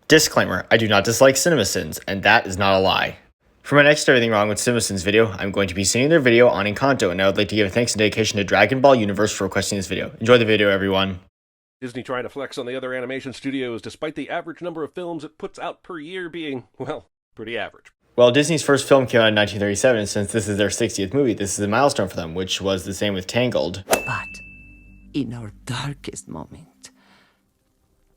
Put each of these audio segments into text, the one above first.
Disclaimer, I do not dislike CinemaSins, and that is not a lie. For my next Everything Wrong with CinemaSins video, I'm going to be singing their video on Encanto, and I would like to give a thanks and dedication to Dragon Ball Universe for requesting this video. Enjoy the video, everyone. Disney trying to flex on the other animation studios despite the average number of films it puts out per year being, well, pretty average. Well, Disney's first film came out in 1937, and since this is their 60th movie, this is a milestone for them, which was the same with Tangled. But in our darkest moment,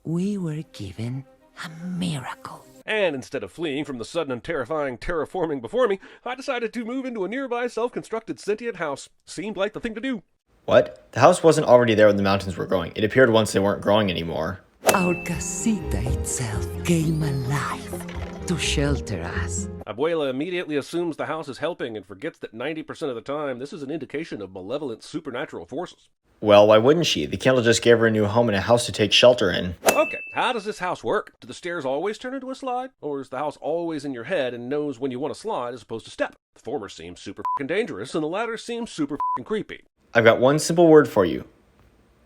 we were given a miracle. And instead of fleeing from the sudden and terrifying terraforming before me, I decided to move into a nearby self-constructed sentient house. Seemed like the thing to do. What? The house wasn't already there when the mountains were growing. It appeared once they weren't growing anymore. Our casita itself came alive to shelter us. Abuela immediately assumes the house is helping and forgets that 90% of the time this is an indication of malevolent supernatural forces. Well, why wouldn't she? The candle just gave her a new home and a house to take shelter in. Okay, how does this house work? Do the stairs always turn into a slide? Or is the house always in your head and knows when you want to slide as opposed to step? The former seems super f***ing dangerous and the latter seems super f***ing creepy. I've got one simple word for you.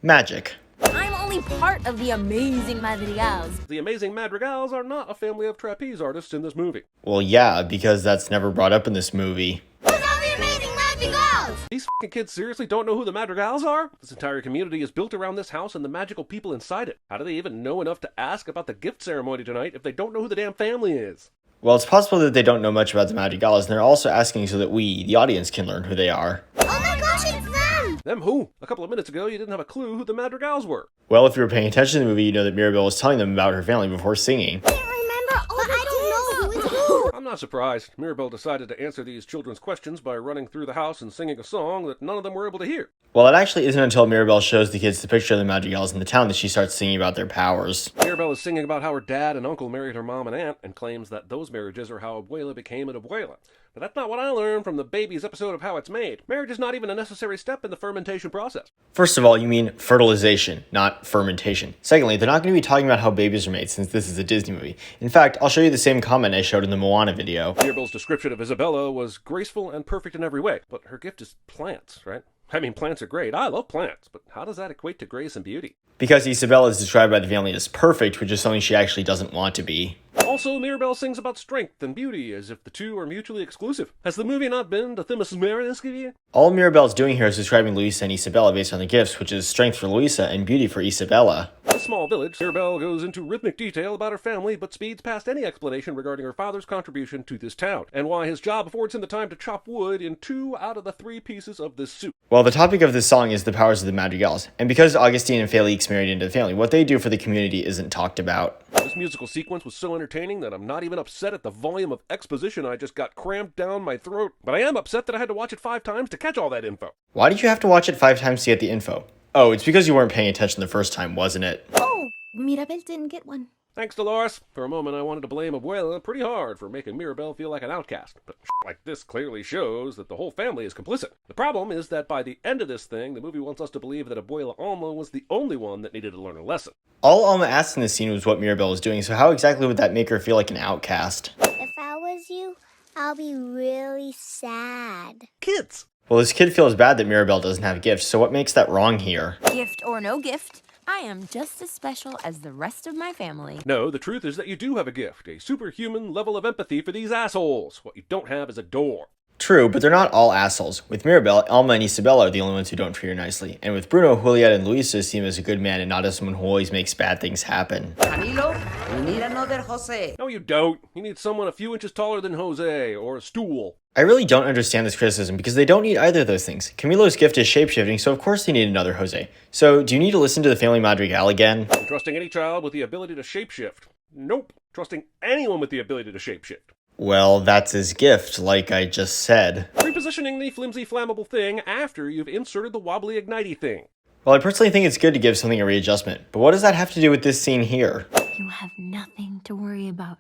Magic. I'm only part of the amazing Madrigals. The amazing Madrigals are not a family of trapeze artists in this movie. Well, yeah, because that's never brought up in this movie. Who's all the amazing Madrigals? These f***ing kids seriously don't know who the Madrigals are? This entire community is built around this house and the magical people inside it. How do they even know enough to ask about the gift ceremony tonight if they don't know who the damn family is? Well, it's possible that they don't know much about the Madrigals, and they're also asking so that we, the audience, can learn who they are. Oh my gosh, it's them! Them who? A couple of minutes ago you didn't have a clue who the Madrigals were. Well, if you were paying attention to the movie, you know that Mirabel was telling them about her family before singing. I can't remember all but I don't know who is who. I'm not surprised. Mirabel decided to answer these children's questions by running through the house and singing a song that none of them were able to hear. Well, it actually isn't until Mirabel shows the kids the picture of the Madrigals in the town that she starts singing about their powers. Mirabel is singing about how her dad and uncle married her mom and aunt and claims that those marriages are how Abuela became an Abuela. But that's not what I learned from the baby's episode of How It's Made. Marriage is not even a necessary step in the fermentation process. First of all, you mean fertilization, not fermentation. Secondly, they're not going to be talking about how babies are made since this is a Disney movie. In fact, I'll show you the same comment I showed in the Moana video. Mirabel's description of Isabella was graceful and perfect in every way, but her gift is plants, right? I mean, plants are great. I love plants, but how does that equate to grace and beauty? Because Isabella is described by the family as perfect, which is something she actually doesn't want to be. Also, Mirabel sings about strength and beauty as if the two are mutually exclusive. Has the movie not been to Themis Marinesky? All Mirabel's doing here is describing Luisa and Isabella based on the gifts, which is strength for Luisa and beauty for Isabella. In a small village, Mirabel goes into rhythmic detail about her family, but speeds past any explanation regarding her father's contribution to this town, and why his job affords him the time to chop wood in 2 out of the 3 pieces of this suit. Well, the topic of this song is the powers of the Madrigals, and because Augustine and Felix married into the family, what they do for the community isn't talked about. This musical sequence was so entertaining that I'm not even upset at the volume of exposition I just got cramped down my throat, but I am upset that I had to watch it 5 times to catch all that info. Why did you have to watch it 5 times to get the info? Oh, it's because you weren't paying attention the first time, wasn't it? Oh, Mirabel didn't get one. Thanks, Dolores. For a moment I wanted to blame Abuela pretty hard for making Mirabel feel like an outcast, but like this clearly shows that the whole family is complicit. The problem is that by the end of this thing, the movie wants us to believe that Abuela Alma was the only one that needed to learn a lesson. All Alma asked in this scene was what Mirabel was doing, so how exactly would that make her feel like an outcast? If I was you, I'll be really sad. Kids! Well, this kid feels bad that Mirabel doesn't have gifts, so what makes that wrong here? Gift or no gift, I am just as special as the rest of my family. No, the truth is that you do have a gift, a superhuman level of empathy for these assholes. What you don't have is a door. True, but they're not all assholes. With Mirabel, Alma and Isabella are the only ones who don't treat her nicely. And with Bruno, Juliet, and Luisa seem as a good man and not as someone who always makes bad things happen. Camilo, we need another Jose. No, you don't. You need someone a few inches taller than Jose, or a stool. I really don't understand this criticism because they don't need either of those things. Camilo's gift is shapeshifting, so of course they need another Jose. So, do you need to listen to the Family Madrigal again? I'm trusting any child with the ability to shapeshift. Nope. Trusting anyone with the ability to shapeshift. Well, that's his gift, like I just said. Repositioning the flimsy flammable thing after you've inserted the wobbly ignitey thing. Well, I personally think it's good to give something a readjustment, but what does that have to do with this scene here? You have nothing to worry about.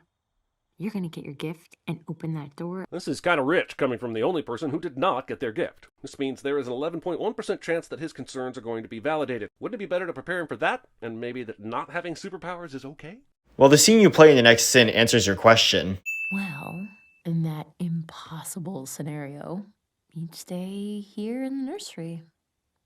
You're gonna get your gift and open that door. This is kind of rich coming from the only person who did not get their gift. This means there is an 11.1% chance that his concerns are going to be validated. Wouldn't it be better to prepare him for that, and maybe that not having superpowers is okay? Well, the scene you play in the next sin answers your question. Well, in that impossible scenario, you'd stay here in the nursery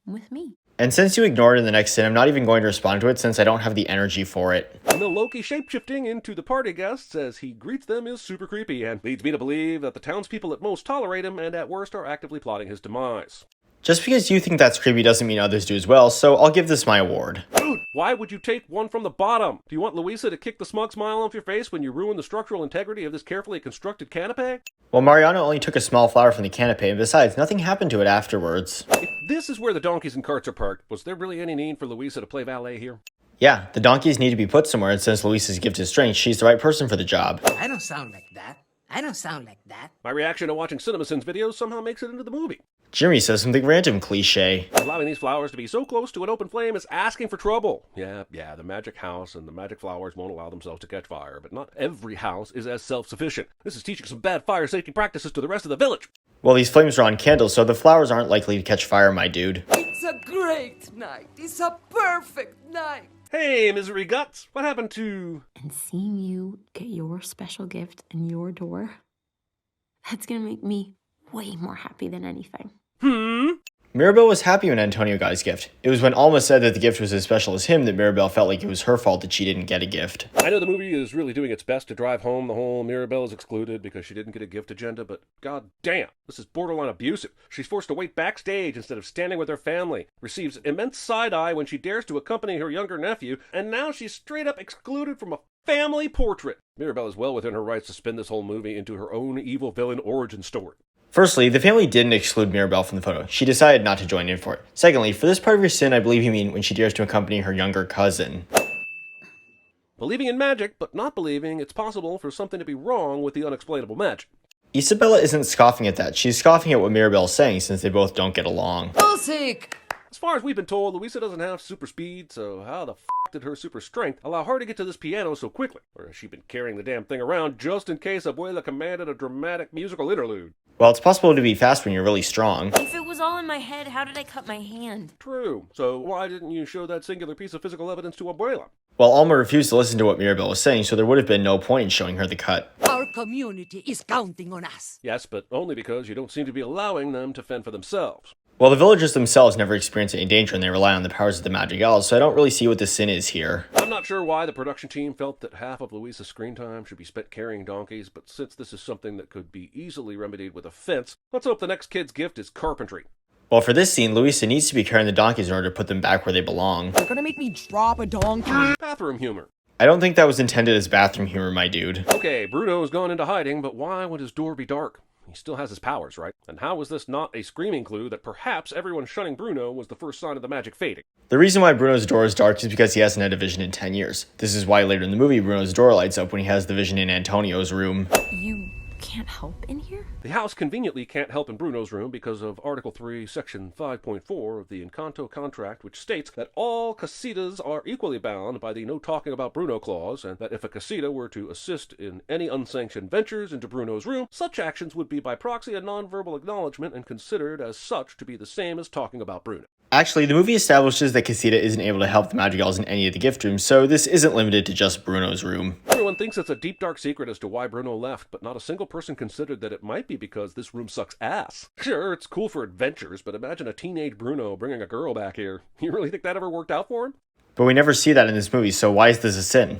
with me. And since you ignored it in the next scene, I'm not even going to respond to it since I don't have the energy for it. And the Loki shapeshifting into the party guests as he greets them is super creepy and leads me to believe that the townspeople at most tolerate him and at worst are actively plotting his demise. Just because you think that's creepy doesn't mean others do as well, so I'll give this my award. Dude, why would you take one from the bottom? Do you want Louisa to kick the smug smile off your face when you ruin the structural integrity of this carefully constructed canopé? Well, Mariano only took a small flower from the canopé, and besides, nothing happened to it afterwards. If this is where the donkeys and carts are parked, was there really any need for Louisa to play valet here? Yeah, the donkeys need to be put somewhere, and since Luisa's gift is strength, she's the right person for the job. I don't sound like that. I don't sound like that. My reaction to watching CinemaSins videos somehow makes it into the movie. Jimmy says something random cliche. Allowing these flowers to be so close to an open flame is asking for trouble. Yeah, the magic house and the magic flowers won't allow themselves to catch fire, but not every house is as self-sufficient. This is teaching some bad fire safety practices to the rest of the village. Well, these flames are on candles, so the flowers aren't likely to catch fire, my dude. It's a great night. It's a perfect night. Hey, Misery Guts, what happened to... And seeing you get your special gift in your door, that's gonna make me way more happy than anything. Mirabel was happy when Antonio got his gift. It was when Alma said that the gift was as special as him that Mirabel felt like it was her fault that she didn't get a gift. I know the movie is really doing its best to drive home the whole Mirabel is excluded because she didn't get a gift agenda, but god damn, this is borderline abusive. She's forced to wait backstage instead of standing with her family, receives immense side-eye when she dares to accompany her younger nephew, and now she's straight up excluded from a family portrait. Mirabel is well within her rights to spin this whole movie into her own evil villain origin story. Firstly, the family didn't exclude Mirabel from the photo. She decided not to join in for it. Secondly, for this part of your sin, I believe you mean when she dares to accompany her younger cousin. Believing in magic, but not believing it's possible for something to be wrong with the unexplainable magic. Isabella isn't scoffing at that. She's scoffing at what Mirabel's saying since they both don't get along. Music! As far as we've been told, Louisa doesn't have super speed, so how the f*** did her super strength allow her to get to this piano so quickly? Or has she been carrying the damn thing around just in case Abuela commanded a dramatic musical interlude? Well, it's possible to be fast when you're really strong. If it was all in my head, how did I cut my hand? True. So why didn't you show that singular piece of physical evidence to Abuela? Well, Alma refused to listen to what Mirabel was saying, so there would have been no point in showing her the cut. Our community is counting on us. Yes, but only because you don't seem to be allowing them to fend for themselves. Well, the villagers themselves never experience any danger and they rely on the powers of the magic elves, so I don't really see what the sin is here. I'm not sure why the production team felt that half of Louisa's screen time should be spent carrying donkeys, but since this is something that could be easily remedied with a fence, let's hope the next kid's gift is carpentry. Well, for this scene, Luisa needs to be carrying the donkeys in order to put them back where they belong. You're gonna make me drop a donkey. Bathroom humor. I don't think that was intended as bathroom humor, my dude. Okay, Bruno's gone into hiding, but why would his door be dark? He still has his powers, right? And how was this not a screaming clue that perhaps everyone shunning Bruno was the first sign of the magic fading? The reason why Bruno's door is dark is because he hasn't had a vision in 10 years. This is why later in the movie, Bruno's door lights up when he has the vision in Antonio's room. You can't help in here? The house conveniently can't help in Bruno's room because of Article 3, Section 5.4 of the Encanto contract, which states that all casitas are equally bound by the no talking about Bruno clause, and that if a casita were to assist in any unsanctioned ventures into Bruno's room, such actions would be by proxy a nonverbal acknowledgement and considered as such to be the same as talking about Bruno. Actually, the movie establishes that Casita isn't able to help the magic elves in any of the gift rooms, so this isn't limited to just Bruno's room. Everyone thinks it's a deep dark secret as to why Bruno left, but not a single person considered that it might be because this room sucks ass. Sure, it's cool for adventures, but imagine a teenage Bruno bringing a girl back here. You really think that ever worked out for him? But we never see that in this movie, so why is this a sin?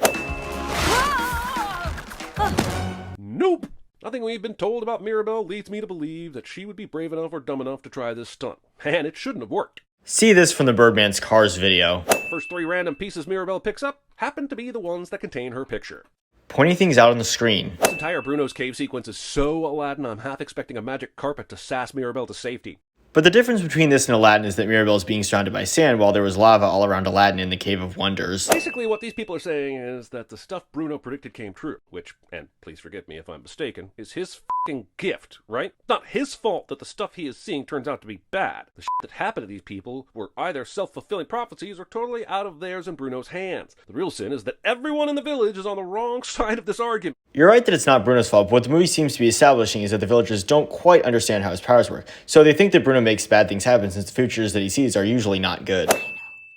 Nope! Nothing we've been told about Mirabel leads me to believe that she would be brave enough or dumb enough to try this stunt. And it shouldn't have worked. See this from the Birdman's Cars video. First 3 random pieces Mirabel picks up happen to be the ones that contain her picture. Pointing things out on the screen. This entire Bruno's cave sequence is so Aladdin, I'm half expecting a magic carpet to sass Mirabel to safety. But the difference between this and Aladdin is that Mirabel is being surrounded by sand while there was lava all around Aladdin in the Cave of Wonders. Basically, what these people are saying is that the stuff Bruno predicted came true, which, and please forgive me if I'm mistaken, is his f***ing gift, right? Not his fault that the stuff he is seeing turns out to be bad. The shit that happened to these people were either self-fulfilling prophecies or totally out of theirs and Bruno's hands. The real sin is that everyone in the village is on the wrong side of this argument. You're right that it's not Bruno's fault, but what the movie seems to be establishing is that the villagers don't quite understand how his powers work. So they think that Bruno makes bad things happen since the futures that he sees are usually not good. I know.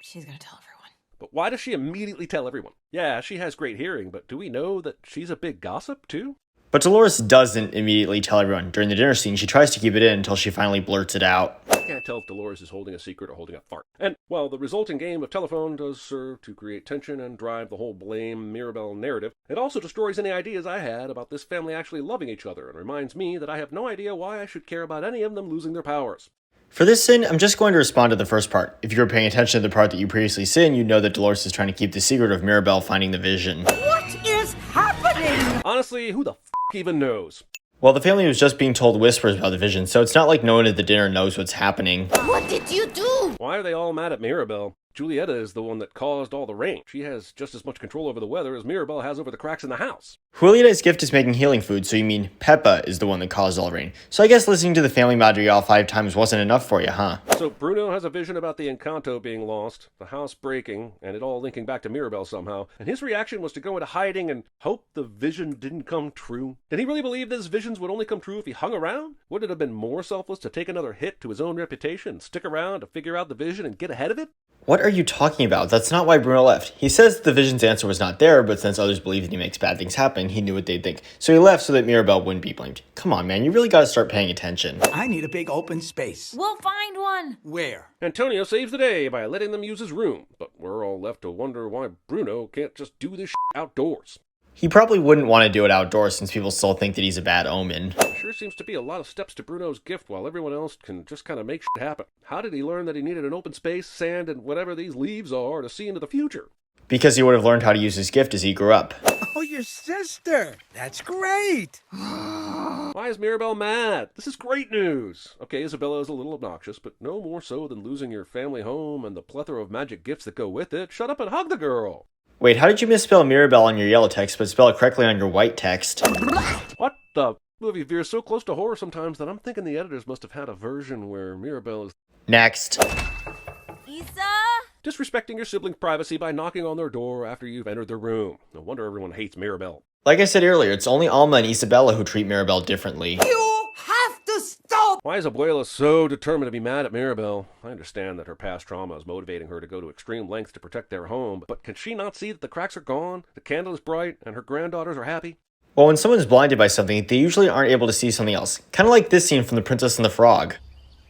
She's gonna tell everyone. But why does she immediately tell everyone? Yeah, she has great hearing, but do we know that she's a big gossip too? But Dolores doesn't immediately tell everyone. During the dinner scene, she tries to keep it in until she finally blurts it out. I can't tell if Dolores is holding a secret or holding a fart. And, well, the resulting game of telephone does serve to create tension and drive the whole blame Mirabel narrative, it also destroys any ideas I had about this family actually loving each other and reminds me that I have no idea why I should care about any of them losing their powers. For this sin, I'm just going to respond to the first part. If you were paying attention to the part that you previously seen, you'd know that Dolores is trying to keep the secret of Mirabel finding the vision. What is happening? Honestly, who the f*** even knows? Well, the family was just being told whispers about the vision, so it's not like no one at the dinner knows what's happening. What did you do? Why are they all mad at Mirabel? Julieta is the one that caused all the rain. She has just as much control over the weather as Mirabel has over the cracks in the house. Julieta's gift is making healing food, so you mean Peppa is the one that caused all the rain. So I guess listening to the family madrigal 5 times wasn't enough for you, huh? So Bruno has a vision about the Encanto being lost, the house breaking, and it all linking back to Mirabel somehow, and his reaction was to go into hiding and hope the vision didn't come true. Did he really believe those visions would only come true if he hung around? Would it have been more selfless to take another hit to his own reputation, stick around to figure out the vision and get ahead of it? What are you talking about? That's not why Bruno left. He says the vision's answer was not there, but since others believe that he makes bad things happen, he knew what they'd think. So he left so that Mirabel wouldn't be blamed. Come on, man, you really gotta start paying attention. I need a big open space. We'll find one. Where? Antonio saves the day by letting them use his room, but we're all left to wonder why Bruno can't just do this outdoors. He probably wouldn't want to do it outdoors since people still think that he's a bad omen. Sure seems to be a lot of steps to Bruno's gift while everyone else can just kind of make shit happen. How did he learn that he needed an open space, sand, and whatever these leaves are to see into the future? Because he would have learned how to use his gift as he grew up. Oh, your sister. That's great. Why is Mirabel mad? This is great news. Okay, Isabella is a little obnoxious, but no more so than losing your family home and the plethora of magic gifts that go with it. Shut up and hug the girl. Wait, how did you misspell Mirabel on your yellow text but spell it correctly on your white text? What the? Movie veers so close to horror sometimes that I'm thinking the editors must have had a version where Mirabel is Next. Isa? disrespecting your sibling's privacy by knocking on their door after you've entered their room. No wonder everyone hates Mirabel. Like I said earlier, it's only Alma and Isabella who treat Mirabel differently. You have to stop! Why is Abuela so determined to be mad at Mirabel? I understand that her past trauma is motivating her to go to extreme lengths to protect their home, but can she not see that the cracks are gone, the candle is bright, and her granddaughters are happy? Well, when someone's blinded by something, they usually aren't able to see something else. Kind of like this scene from The Princess and the Frog.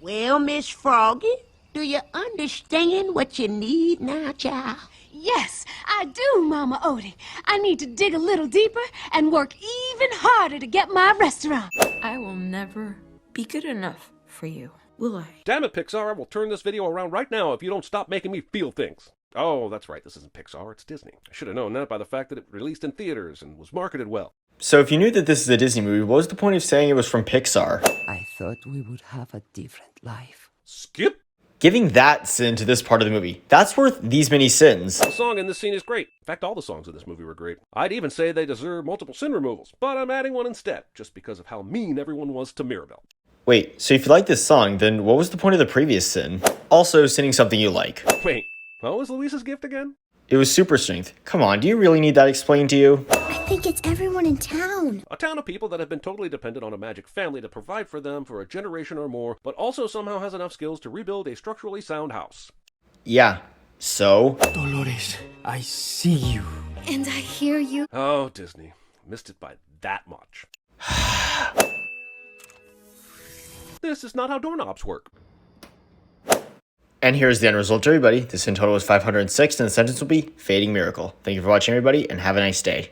Well, Miss Froggy, do you understand what you need now, child? Yes, I do, Mama Odie. I need to dig a little deeper and work even harder to get my restaurant. I will never be good enough for you, will I? Damn it, Pixar, I will turn this video around right now if you don't stop making me feel things. Oh, that's right, this isn't Pixar, it's Disney. I should have known that by the fact that it released in theaters and was marketed well. So if you knew that this is a Disney movie, what was the point of saying it was from Pixar? I thought we would have a different life. Skip! Giving that sin to this part of the movie, that's worth these many sins. The song in this scene is great. In fact, all the songs in this movie were great. I'd even say they deserve multiple sin removals, but I'm adding one instead, just because of how mean everyone was to Mirabel. Wait, so if you like this song, then what was the point of the previous sin? Also, sinning something you like. Wait, what was Luisa's gift again? It was super strength. Come on, do you really need that explained to you? I think it's everyone in town. A town of people that have been totally dependent on a magic family to provide for them for a generation or more, but also somehow has enough skills to rebuild a structurally sound house. Yeah, so? Dolores, I see you. And I hear you. Oh, Disney. Missed it by that much. This is not how doorknobs work. And here's the end result, everybody. This in total was 506, and the sentence will be Fading Miracle. Thank you for watching, everybody, and have a nice day.